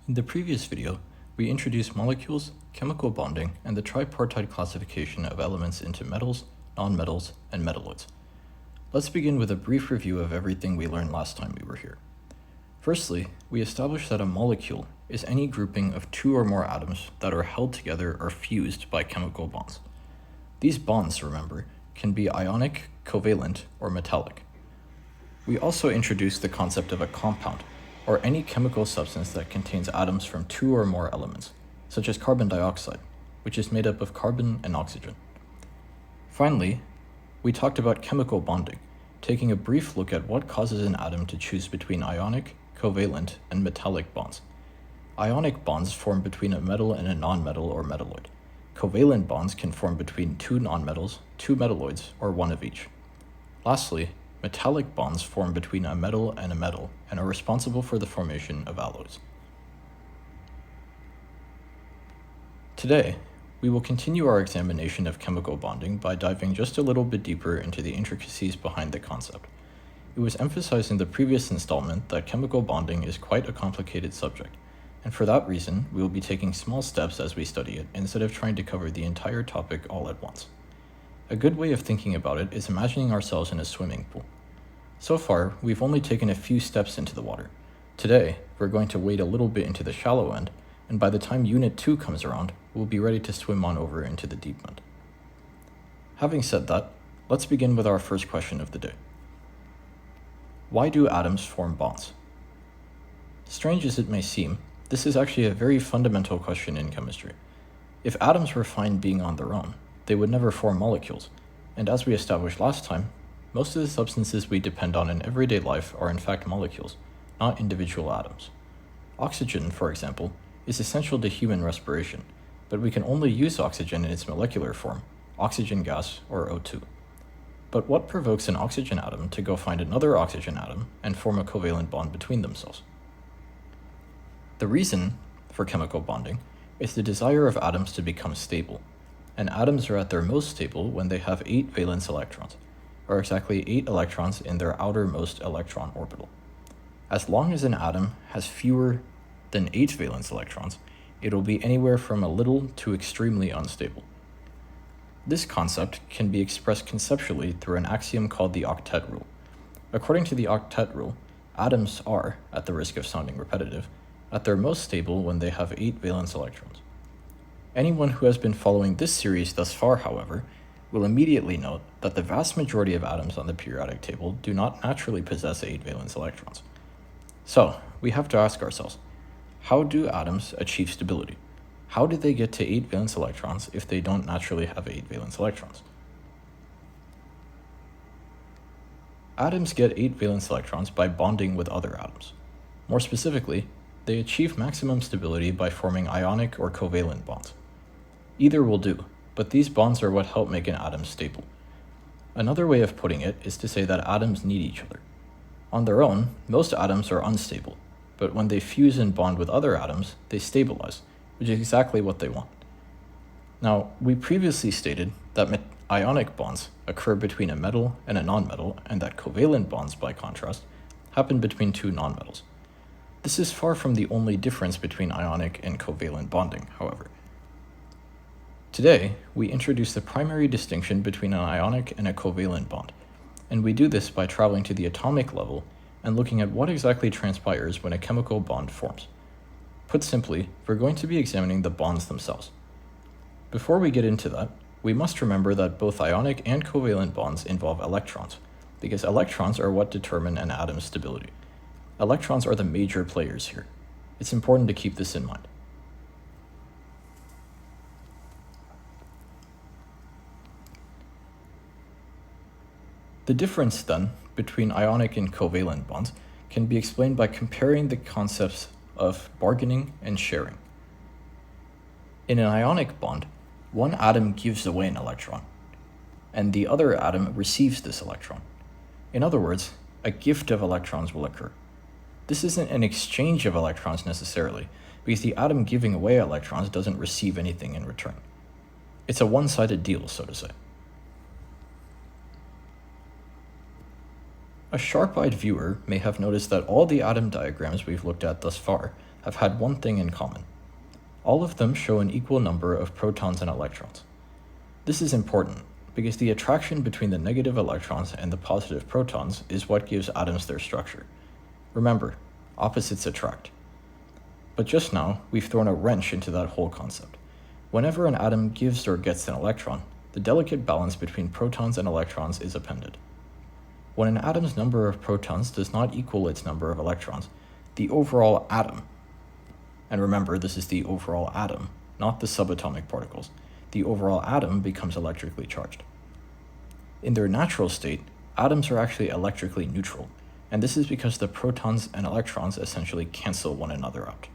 In the previous video, we introduced molecules, chemical bonding, and the tripartite classification of elements into metals, nonmetals, and metalloids. Let's begin with a brief review of everything we learned last time we were here. Firstly, we established that a molecule is any grouping of two or more atoms that are held together or fused by chemical bonds. These bonds, remember, can be ionic, covalent, or metallic. We also introduced the concept of a compound, or any chemical substance that contains atoms from two or more elements, such as carbon dioxide, which is made up of carbon and oxygen. Finally, we talked about chemical bonding, taking a brief look at what causes an atom to choose between ionic, covalent, and metallic bonds. Ionic bonds form between a metal and a nonmetal or metalloid. Covalent bonds can form between two nonmetals, two metalloids, or one of each. Lastly, metallic bonds form between a metal and are responsible for the formation of alloys. Today, we will continue our examination of chemical bonding by diving just a little bit deeper into the intricacies behind the concept. It was emphasized in the previous installment that chemical bonding is quite a complicated subject, and for that reason, we will be taking small steps as we study it instead of trying to cover the entire topic all at once. A good way of thinking about it is imagining ourselves in a swimming pool. So far, we've only taken a few steps into the water. Today, we're going to wade a little bit into the shallow end, and by the time Unit 2 comes around, we'll be ready to swim on over into the deep end. Having said that, let's begin with our first question of the day. Why do atoms form bonds? Strange as it may seem, this is actually a very fundamental question in chemistry. If atoms were fine being on their own, they would never form molecules, and as we established last time, most of the substances we depend on in everyday life are in fact molecules, not individual atoms. Oxygen, for example, is essential to human respiration, but we can only use oxygen in its molecular form, oxygen gas or O2. But what provokes an oxygen atom to go find another oxygen atom and form a covalent bond between themselves? The reason for chemical bonding is the desire of atoms to become stable, and atoms are at their most stable when they have 8 valence electrons, or exactly 8 electrons in their outermost electron orbital. As long as an atom has fewer than 8 valence electrons, it'll be anywhere from a little to extremely unstable. This concept can be expressed conceptually through an axiom called the octet rule. According to the octet rule, atoms are, at the risk of sounding repetitive, at their most stable when they have 8 valence electrons. Anyone who has been following this series thus far, however, will immediately note that the vast majority of atoms on the periodic table do not naturally possess 8 valence electrons. So, we have to ask ourselves, how do atoms achieve stability? How do they get to 8 valence electrons if they don't naturally have 8 valence electrons? Atoms get 8 valence electrons by bonding with other atoms. More specifically, they achieve maximum stability by forming ionic or covalent bonds. Either will do, but these bonds are what help make an atom stable. Another way of putting it is to say that atoms need each other. On their own, most atoms are unstable, but when they fuse and bond with other atoms, they stabilize, which is exactly what they want. Now, we previously stated that ionic bonds occur between a metal and a nonmetal, and that covalent bonds, by contrast, happen between two nonmetals. This is far from the only difference between ionic and covalent bonding, however. Today, we introduce the primary distinction between an ionic and a covalent bond, and we do this by traveling to the atomic level and looking at what exactly transpires when a chemical bond forms. Put simply, we're going to be examining the bonds themselves. Before we get into that, we must remember that both ionic and covalent bonds involve electrons, because electrons are what determine an atom's stability. Electrons are the major players here. It's important to keep this in mind. The difference, then, between ionic and covalent bonds can be explained by comparing the concepts of bargaining and sharing. In an ionic bond, one atom gives away an electron, and the other atom receives this electron. In other words, a gift of electrons will occur. This isn't an exchange of electrons necessarily, because the atom giving away electrons doesn't receive anything in return. It's a one-sided deal, so to say. A sharp-eyed viewer may have noticed that all the atom diagrams we've looked at thus far have had one thing in common. All of them show an equal number of protons and electrons. This is important because the attraction between the negative electrons and the positive protons is what gives atoms their structure. Remember, opposites attract. But just now, we've thrown a wrench into that whole concept. Whenever an atom gives or gets an electron, the delicate balance between protons and electrons is appended. When an atom's number of protons does not equal its number of electrons, the overall atom, and remember this is the overall atom, not the subatomic particles, the overall atom becomes electrically charged. In their natural state, atoms are actually electrically neutral, and this is because the protons and electrons essentially cancel one another out.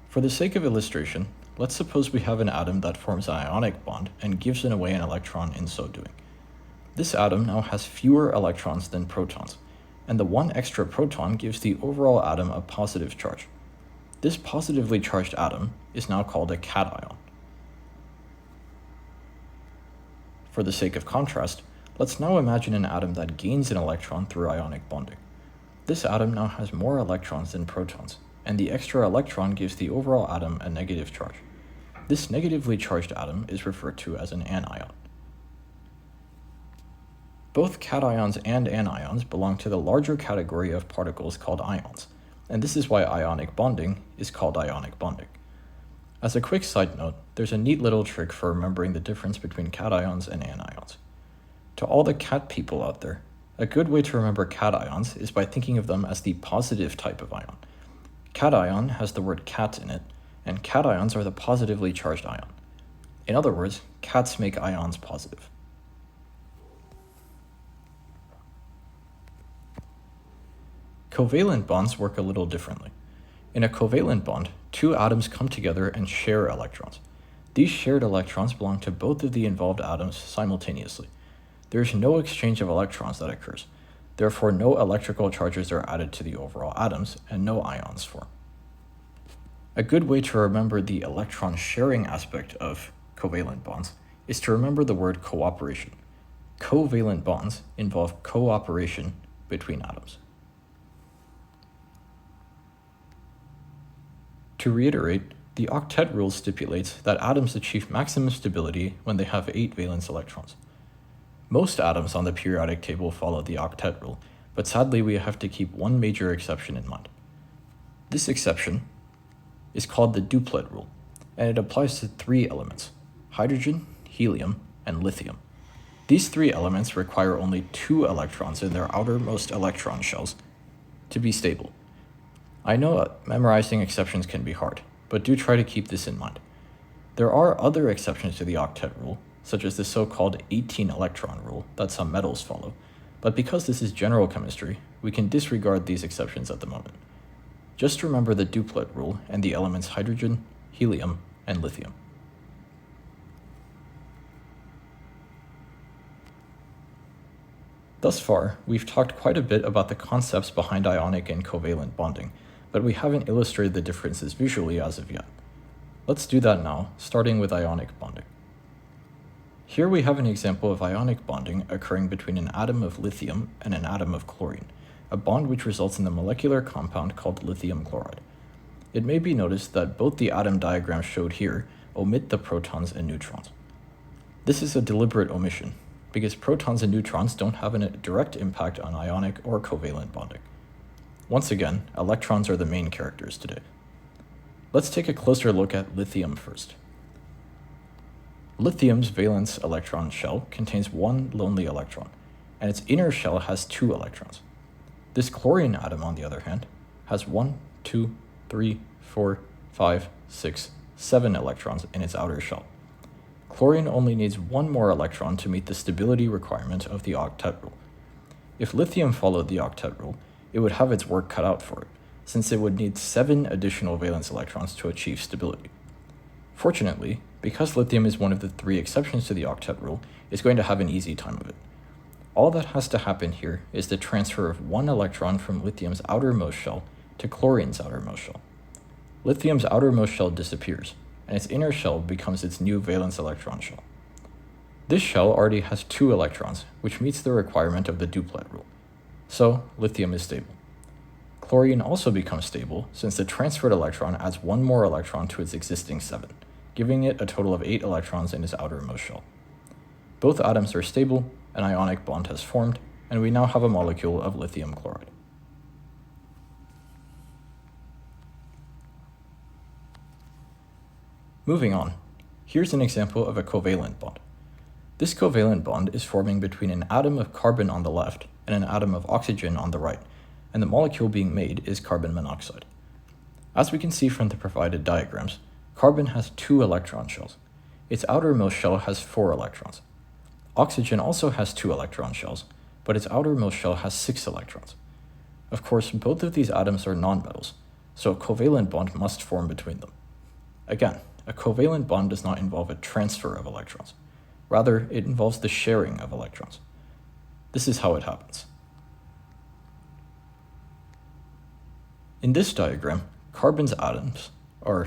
For the sake of illustration, let's suppose we have an atom that forms an ionic bond and gives away an electron in so doing. This atom now has fewer electrons than protons, and the one extra proton gives the overall atom a positive charge. This positively charged atom is now called a cation. For the sake of contrast, let's now imagine an atom that gains an electron through ionic bonding. This atom now has more electrons than protons, and the extra electron gives the overall atom a negative charge. This negatively charged atom is referred to as an anion. Both cations and anions belong to the larger category of particles called ions, and this is why ionic bonding is called ionic bonding. As a quick side note, there's a neat little trick for remembering the difference between cations and anions. To all the cat people out there, a good way to remember cations is by thinking of them as the positive type of ion. Cation has the word cat in it, and cations are the positively charged ion. In other words, cats make ions positive. Covalent bonds work a little differently. In a covalent bond, two atoms come together and share electrons. These shared electrons belong to both of the involved atoms simultaneously. There is no exchange of electrons that occurs. Therefore, no electrical charges are added to the overall atoms, and no ions form. A good way to remember the electron sharing aspect of covalent bonds is to remember the word cooperation. Covalent bonds involve cooperation between atoms. To reiterate, the octet rule stipulates that atoms achieve maximum stability when they have 8 valence electrons. Most atoms on the periodic table follow the octet rule, but sadly we have to keep one major exception in mind. This exception is called the duplet rule, and it applies to 3 elements: hydrogen, helium, and lithium. These 3 elements require only 2 electrons in their outermost electron shells to be stable. I know memorizing exceptions can be hard, but do try to keep this in mind. There are other exceptions to the octet rule, such as the so-called 18-electron rule that some metals follow, but because this is general chemistry, we can disregard these exceptions at the moment. Just remember the duplet rule and the elements hydrogen, helium, and lithium. Thus far, we've talked quite a bit about the concepts behind ionic and covalent bonding, but we haven't illustrated the differences visually as of yet. Let's do that now, starting with ionic bonding. Here we have an example of ionic bonding occurring between an atom of lithium and an atom of chlorine, a bond which results in the molecular compound called lithium chloride. It may be noticed that both the atom diagrams showed here omit the protons and neutrons. This is a deliberate omission, because protons and neutrons don't have a direct impact on ionic or covalent bonding. Once again, electrons are the main characters today. Let's take a closer look at lithium first. Lithium's valence electron shell contains 1 lonely electron, and its inner shell has 2 electrons. This chlorine atom, on the other hand, has 1, 2, 3, 4, 5, 6, 7 electrons in its outer shell. Chlorine only needs 1 more electron to meet the stability requirement of the octet rule. If lithium followed the octet rule, it would have its work cut out for it, since it would need 7 additional valence electrons to achieve stability. Fortunately, because lithium is one of the 3 exceptions to the octet rule, it's going to have an easy time of it. All that has to happen here is the transfer of 1 electron from lithium's outermost shell to chlorine's outermost shell. Lithium's outermost shell disappears, and its inner shell becomes its new valence electron shell. This shell already has 2 electrons, which meets the requirement of the duplet rule. So, lithium is stable. Chlorine also becomes stable since the transferred electron adds one more electron to its existing 7, giving it a total of 8 electrons in its outermost shell. Both atoms are stable, an ionic bond has formed, and we now have a molecule of lithium chloride. Moving on, here's an example of a covalent bond. This covalent bond is forming between an atom of carbon on the left and an atom of oxygen on the right, and the molecule being made is carbon monoxide. As we can see from the provided diagrams, carbon has 2 electron shells. Its outermost shell has 4 electrons. Oxygen also has 2 electron shells, but its outermost shell has 6 electrons. Of course, both of these atoms are nonmetals, so a covalent bond must form between them. Again, a covalent bond does not involve a transfer of electrons. Rather, it involves the sharing of electrons. This is how it happens. In this diagram, carbon's electrons are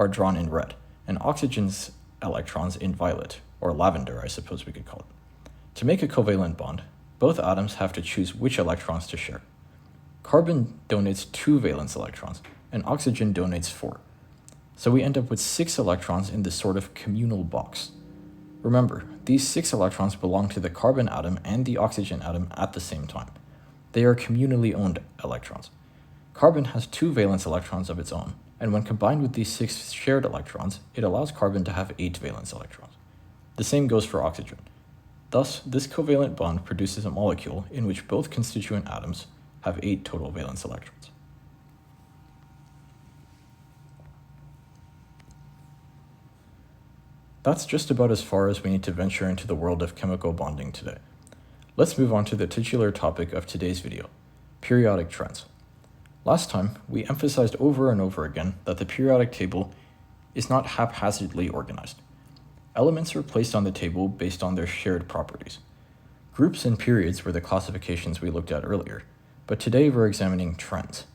drawn in red, and oxygen's electrons in violet, or lavender, I suppose we could call it. To make a covalent bond, both atoms have to choose which electrons to share. Carbon donates 2 valence electrons, and oxygen donates 4. So we end up with 6 electrons in this sort of communal box. Remember, these 6 electrons belong to the carbon atom and the oxygen atom at the same time. They are communally owned electrons. Carbon has 2 valence electrons of its own, and when combined with these 6 shared electrons, it allows carbon to have 8 valence electrons. The same goes for oxygen. Thus, this covalent bond produces a molecule in which both constituent atoms have 8 total valence electrons. That's just about as far as we need to venture into the world of chemical bonding today. Let's move on to the titular topic of today's video, periodic trends. Last time, we emphasized over and over again that the periodic table is not haphazardly organized. Elements are placed on the table based on their shared properties. Groups and periods were the classifications we looked at earlier, but today we're examining trends.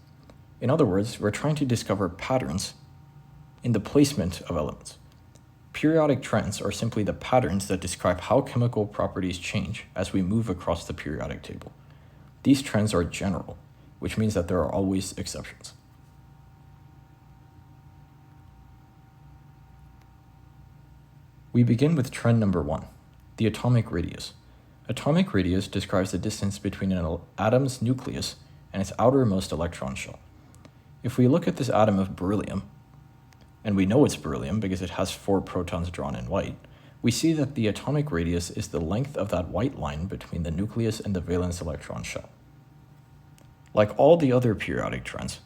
In other words, we're trying to discover patterns in the placement of elements. Periodic trends are simply the patterns that describe how chemical properties change as we move across the periodic table. These trends are general, which means that there are always exceptions. We begin with trend number 1, the atomic radius. Atomic radius describes the distance between an atom's nucleus and its outermost electron shell. If we look at this atom of beryllium, and we know it's beryllium because it has 4 protons drawn in white, we see that the atomic radius is the length of that white line between the nucleus and the valence electron shell. Like all the other periodic trends,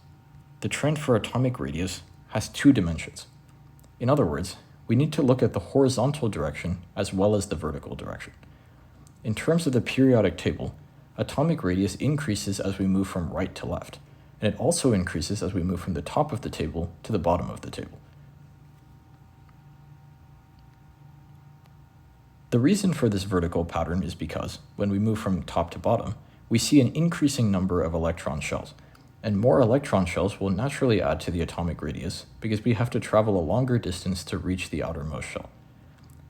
the trend for atomic radius has 2 dimensions. In other words, we need to look at the horizontal direction as well as the vertical direction. In terms of the periodic table, atomic radius increases as we move from right to left, and it also increases as we move from the top of the table to the bottom of the table. The reason for this vertical pattern is because, when we move from top to bottom, we see an increasing number of electron shells, and more electron shells will naturally add to the atomic radius because we have to travel a longer distance to reach the outermost shell.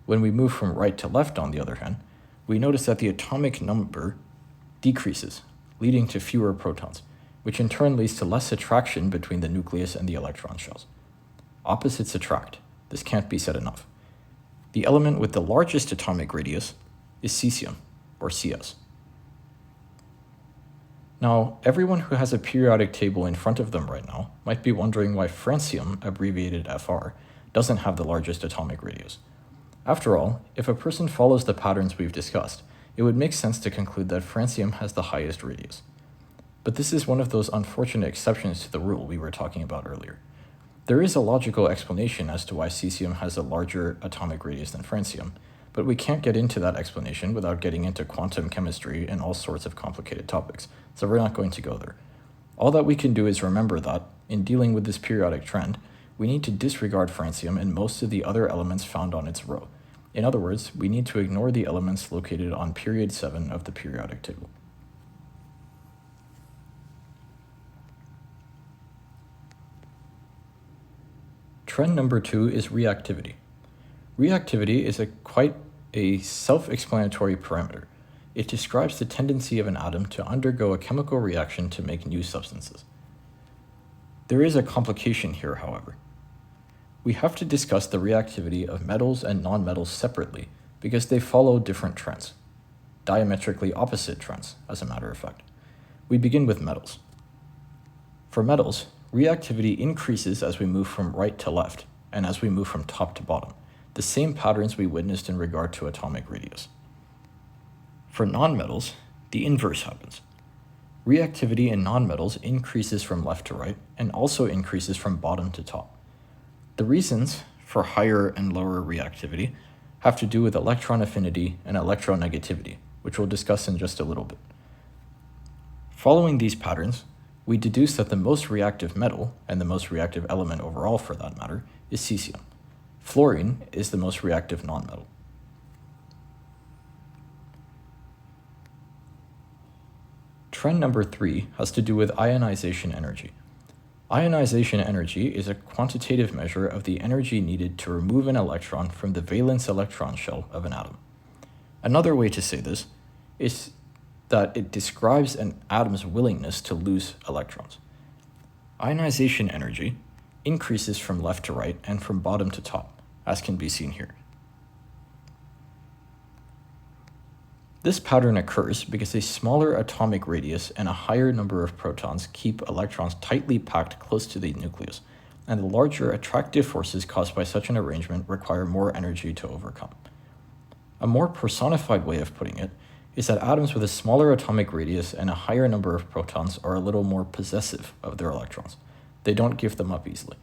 When we move from right to left, on the other hand, we notice that the atomic number decreases, leading to fewer protons, which in turn leads to less attraction between the nucleus and the electron shells. Opposites attract. This can't be said enough. The element with the largest atomic radius is cesium, or Cs. Now, everyone who has a periodic table in front of them right now might be wondering why francium, abbreviated Fr, doesn't have the largest atomic radius. After all, if a person follows the patterns we've discussed, it would make sense to conclude that francium has the highest radius. But this is one of those unfortunate exceptions to the rule we were talking about earlier. There is a logical explanation as to why cesium has a larger atomic radius than francium, but we can't get into that explanation without getting into quantum chemistry and all sorts of complicated topics, so we're not going to go there. All that we can do is remember that, in dealing with this periodic trend, we need to disregard francium and most of the other elements found on its row. In other words, we need to ignore the elements located on period 7 of the periodic table. Trend number 2 is reactivity. Reactivity is quite a self-explanatory parameter. It describes the tendency of an atom to undergo a chemical reaction to make new substances. There is a complication here, however. We have to discuss the reactivity of metals and nonmetals separately because they follow different trends, diametrically opposite trends, as a matter of fact. We begin with metals. For metals, reactivity increases as we move from right to left and as we move from top to bottom, the same patterns we witnessed in regard to atomic radius. For nonmetals, the inverse happens. Reactivity in nonmetals increases from left to right and also increases from bottom to top. The reasons for higher and lower reactivity have to do with electron affinity and electronegativity, which we'll discuss in just a little bit. Following these patterns, we deduce that the most reactive metal, and the most reactive element overall for that matter, is cesium. Fluorine is the most reactive nonmetal. Trend number 3 has to do with ionization energy. Ionization energy is a quantitative measure of the energy needed to remove an electron from the valence electron shell of an atom. Another way to say this is that it describes an atom's willingness to lose electrons. Ionization energy increases from left to right and from bottom to top, as can be seen here. This pattern occurs because a smaller atomic radius and a higher number of protons keep electrons tightly packed close to the nucleus, and the larger attractive forces caused by such an arrangement require more energy to overcome. A more personified way of putting it is that atoms with a smaller atomic radius and a higher number of protons are a little more possessive of their electrons. They don't give them up easily.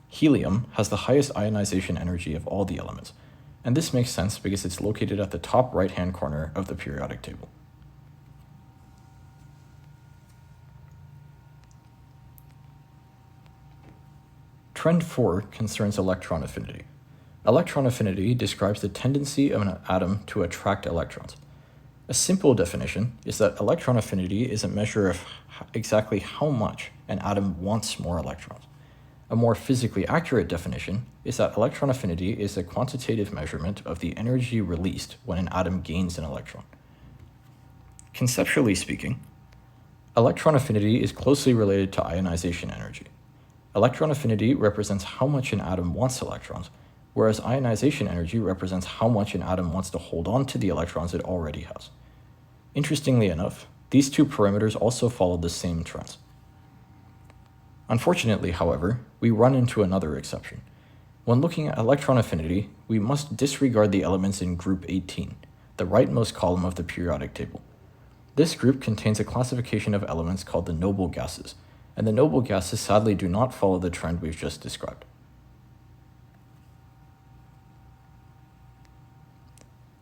Helium has the highest ionization energy of all the elements, and this makes sense because it's located at the top right-hand corner of the periodic table. Trend 4 concerns electron affinity. Electron affinity describes the tendency of an atom to attract electrons. A simple definition is that electron affinity is a measure of exactly how much an atom wants more electrons. A more physically accurate definition is that electron affinity is a quantitative measurement of the energy released when an atom gains an electron. Conceptually speaking, electron affinity is closely related to ionization energy. Electron affinity represents how much an atom wants electrons, whereas ionization energy represents how much an atom wants to hold on to the electrons it already has. Interestingly enough, these two parameters also follow the same trends. Unfortunately, however, we run into another exception. When looking at electron affinity, we must disregard the elements in group 18, the rightmost column of the periodic table. This group contains a classification of elements called the noble gases, and the noble gases sadly do not follow the trend we've just described.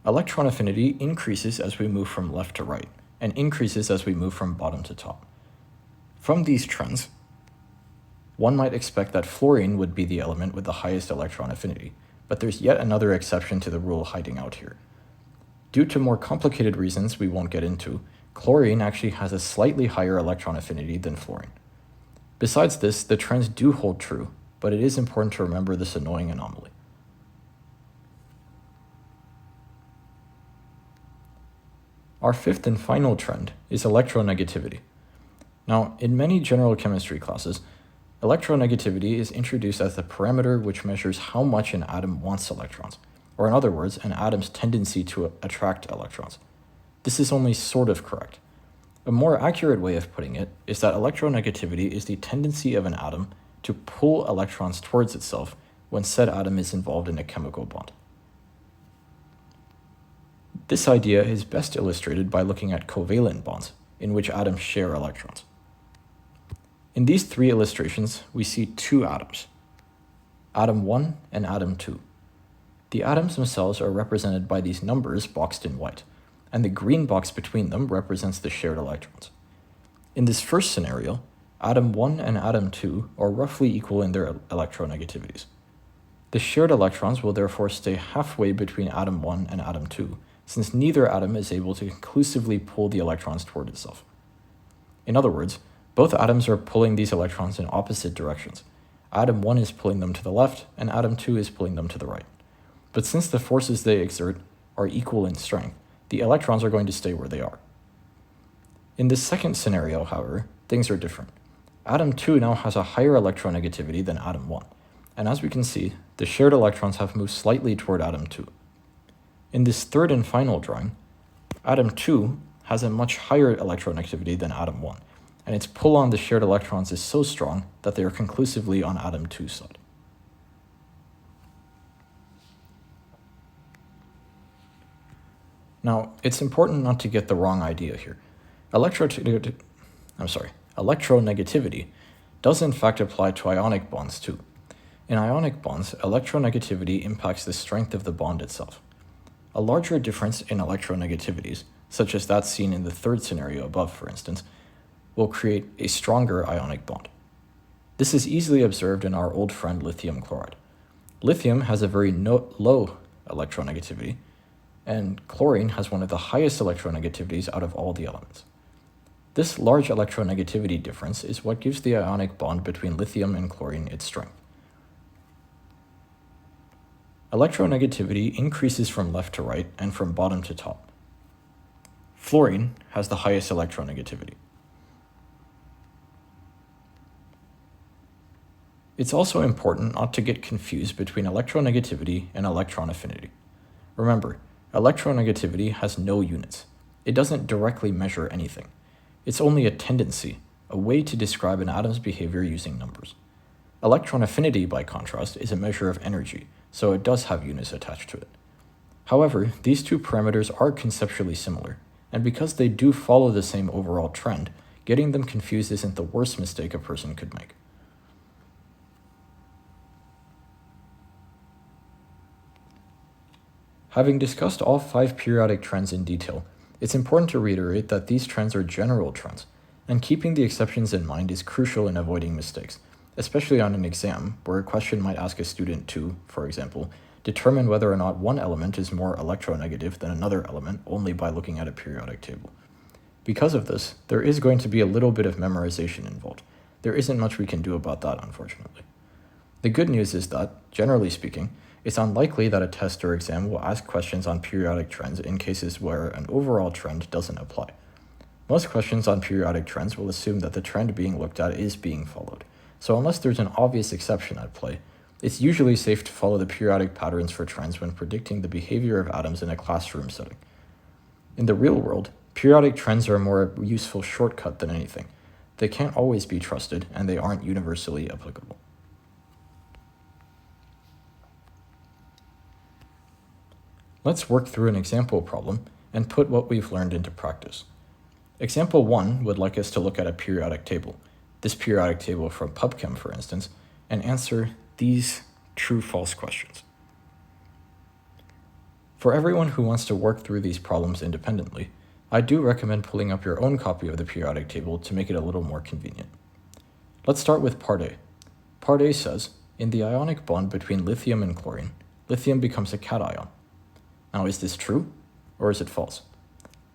Electron affinity increases as we move from left to right, and increases as we move from bottom to top. From these trends, one might expect that fluorine would be the element with the highest electron affinity, but there's yet another exception to the rule hiding out here. Due to more complicated reasons we won't get into, chlorine actually has a slightly higher electron affinity than fluorine. Besides this, the trends do hold true, but it is important to remember this annoying anomaly. Our fifth and final trend is electronegativity. Now, in many general chemistry classes, electronegativity is introduced as the parameter which measures how much an atom wants electrons, or in other words, an atom's tendency to attract electrons. This is only sort of correct. A more accurate way of putting it is that electronegativity is the tendency of an atom to pull electrons towards itself when said atom is involved in a chemical bond. This idea is best illustrated by looking at covalent bonds, in which atoms share electrons. In these three illustrations, we see two atoms, atom 1 and atom 2. The atoms themselves are represented by these numbers boxed in white, and the green box between them represents the shared electrons. In this first scenario, atom 1 and atom 2 are roughly equal in their electronegativities. The shared electrons will therefore stay halfway between atom 1 and atom 2, since neither atom is able to conclusively pull the electrons toward itself. In other words, both atoms are pulling these electrons in opposite directions. Atom 1 is pulling them to the left, and atom 2 is pulling them to the right. But since the forces they exert are equal in strength, The electrons are going to stay where they are. In this second scenario, however, things are different. Atom 2 now has a higher electronegativity than atom 1, and as we can see, the shared electrons have moved slightly toward atom 2. In this third and final drawing, atom 2 has a much higher electronegativity than atom 1, and its pull on the shared electrons is so strong that they are conclusively on atom 2's side. Now, it's important not to get the wrong idea here. Electronegativity does in fact apply to ionic bonds too. In ionic bonds, electronegativity impacts the strength of the bond itself. A larger difference in electronegativities, such as that seen in the third scenario above for instance, will create a stronger ionic bond. This is easily observed in our old friend lithium chloride. Lithium has a very low electronegativity, and chlorine has one of the highest electronegativities out of all the elements. This large electronegativity difference is what gives the ionic bond between lithium and chlorine its strength. Electronegativity increases from left to right and from bottom to top. Fluorine has the highest electronegativity. It's also important not to get confused between electronegativity and electron affinity. Remember, electronegativity has no units. It doesn't directly measure anything. It's only a tendency, a way to describe an atom's behavior using numbers. Electron affinity, by contrast, is a measure of energy, so it does have units attached to it. However, these two parameters are conceptually similar, and because they do follow the same overall trend, getting them confused isn't the worst mistake a person could make. Having discussed all 5 periodic trends in detail, it's important to reiterate that these trends are general trends, and keeping the exceptions in mind is crucial in avoiding mistakes, especially on an exam where a question might ask a student to, for example, determine whether or not one element is more electronegative than another element only by looking at a periodic table. Because of this, there is going to be a little bit of memorization involved. There isn't much we can do about that, unfortunately. The good news is that, generally speaking, it's unlikely that a test or exam will ask questions on periodic trends in cases where an overall trend doesn't apply. Most questions on periodic trends will assume that the trend being looked at is being followed, so unless there's an obvious exception at play, it's usually safe to follow the periodic patterns for trends when predicting the behavior of atoms in a classroom setting. In the real world, periodic trends are a more useful shortcut than anything. They can't always be trusted, and they aren't universally applicable. Let's work through an example problem and put what we've learned into practice. Example 1 would like us to look at a periodic table, this periodic table from PubChem for instance, and answer these true-false questions. For everyone who wants to work through these problems independently, I do recommend pulling up your own copy of the periodic table to make it a little more convenient. Let's start with part A. Part A says, in the ionic bond between lithium and chlorine, lithium becomes a cation. Now, is this true, or is it false?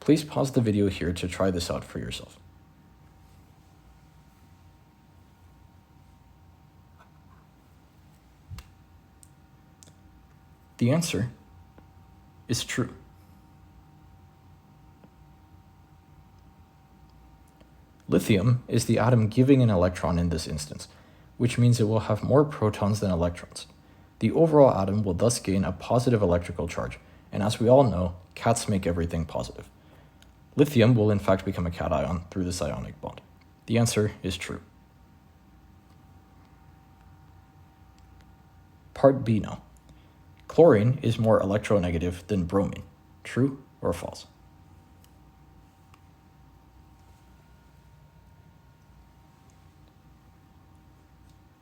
Please pause the video here to try this out for yourself. The answer is true. Lithium is the atom giving an electron in this instance, which means it will have more protons than electrons. The overall atom will thus gain a positive electrical charge, and as we all know, cats make everything positive. Lithium will in fact become a cation through this ionic bond. The answer is true. Part B now. Chlorine is more electronegative than bromine. True or false?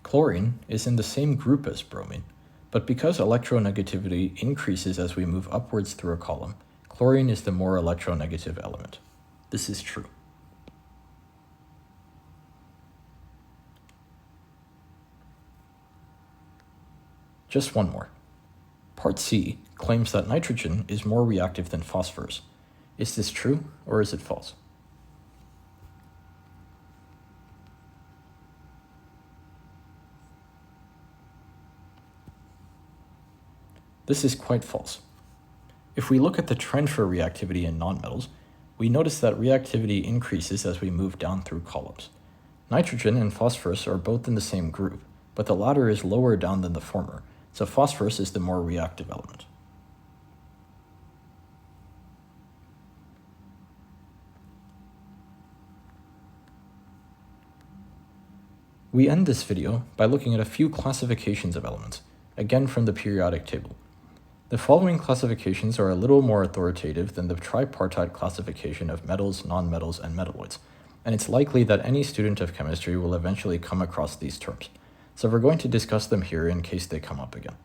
Chlorine is in the same group as bromine, but because electronegativity increases as we move upwards through a column, chlorine is the more electronegative element. This is true. Just one more. Part C claims that nitrogen is more reactive than phosphorus. Is this true or is it false? This is quite false. If we look at the trend for reactivity in nonmetals, we notice that reactivity increases as we move down through columns. Nitrogen and phosphorus are both in the same group, but the latter is lower down than the former, so phosphorus is the more reactive element. We end this video by looking at a few classifications of elements, again from the periodic table. The following classifications are a little more authoritative than the tripartite classification of metals, nonmetals, and metalloids, and it's likely that any student of chemistry will eventually come across these terms, so we're going to discuss them here in case they come up again.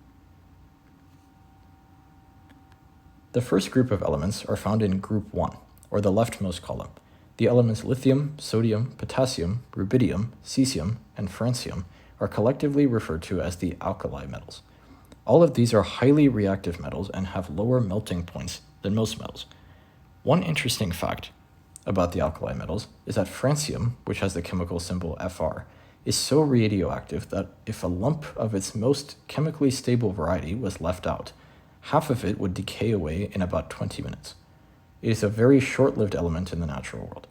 The first group of elements are found in group 1, or the leftmost column. The elements lithium, sodium, potassium, rubidium, cesium, and francium are collectively referred to as the alkali metals. All of these are highly reactive metals and have lower melting points than most metals. One interesting fact about the alkali metals is that francium, which has the chemical symbol Fr, is so radioactive that if a lump of its most chemically stable variety was left out, half of it would decay away in about 20 minutes. It is a very short-lived element in the natural world.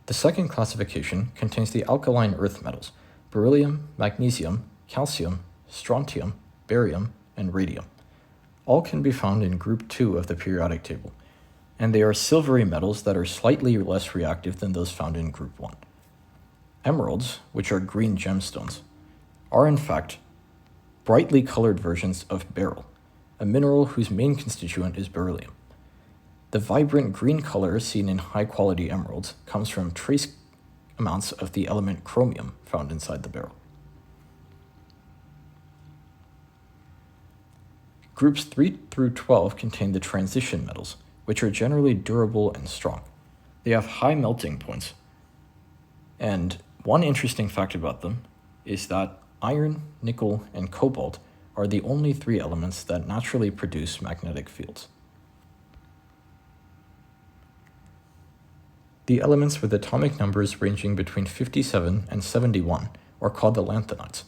The second classification contains the alkaline earth metals, beryllium, magnesium, calcium, strontium, barium, and radium. All can be found in group 2 of the periodic table, and they are silvery metals that are slightly less reactive than those found in group 1. Emeralds, which are green gemstones, are in fact brightly colored versions of beryl, a mineral whose main constituent is beryllium. The vibrant green color seen in high-quality emeralds comes from trace amounts of the element chromium found inside the beryl. Groups 3 through 12 contain the transition metals, which are generally durable and strong. They have high melting points, and one interesting fact about them is that iron, nickel, and cobalt are the only 3 elements that naturally produce magnetic fields. The elements with atomic numbers ranging between 57 and 71 are called the lanthanides.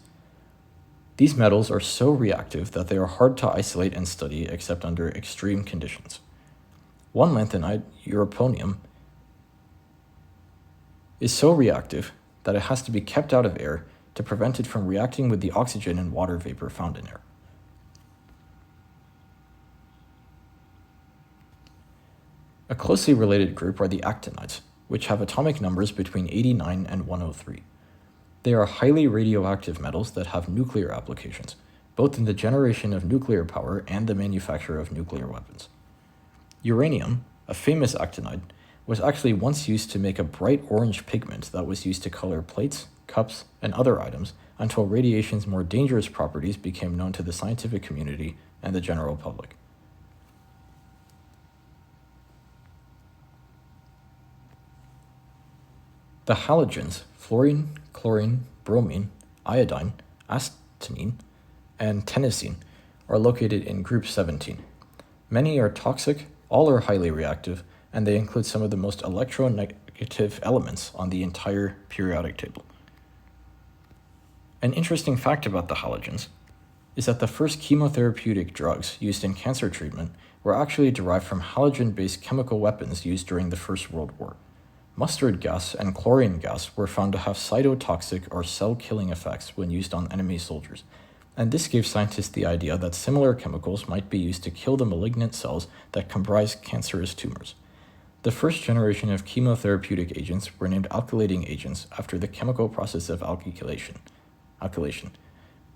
These metals are so reactive that they are hard to isolate and study except under extreme conditions. One lanthanide, europonium, is so reactive that it has to be kept out of air to prevent it from reacting with the oxygen and water vapor found in air. A closely related group are the actinides, which have atomic numbers between 89 and 103. They are highly radioactive metals that have nuclear applications, both in the generation of nuclear power and the manufacture of nuclear weapons. Uranium, a famous actinide, was actually once used to make a bright orange pigment that was used to color plates, cups, and other items until radiation's more dangerous properties became known to the scientific community and the general public. The halogens, fluorine, chlorine, bromine, iodine, astatine, and tennessine, are located in group 17. Many are toxic, all are highly reactive, and they include some of the most electronegative elements on the entire periodic table. An interesting fact about the halogens is that the first chemotherapeutic drugs used in cancer treatment were actually derived from halogen-based chemical weapons used during the First World War. Mustard gas and chlorine gas were found to have cytotoxic or cell-killing effects when used on enemy soldiers, and this gave scientists the idea that similar chemicals might be used to kill the malignant cells that comprise cancerous tumors. The first generation of chemotherapeutic agents were named alkylating agents after the chemical process of alkylation,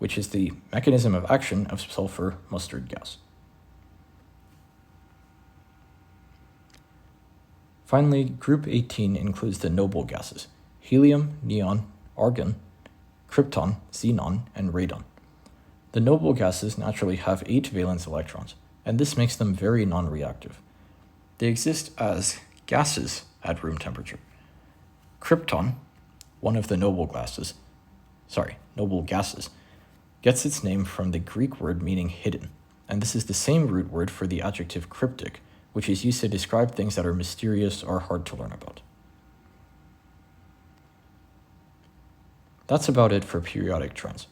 which is the mechanism of action of sulfur mustard gas. Finally, group 18 includes the noble gases: helium, neon, argon, krypton, xenon, and radon. The noble gases naturally have 8 valence electrons, and this makes them very non-reactive. They exist as gases at room temperature. Krypton, one of the noble gases, gets its name from the Greek word meaning hidden, and this is the same root word for the adjective cryptic, which is used to describe things that are mysterious or hard to learn about. That's about it for periodic trends.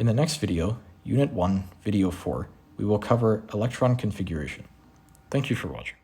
In the next video, Unit 1, Video 4, we will cover electron configuration. Thank you for watching.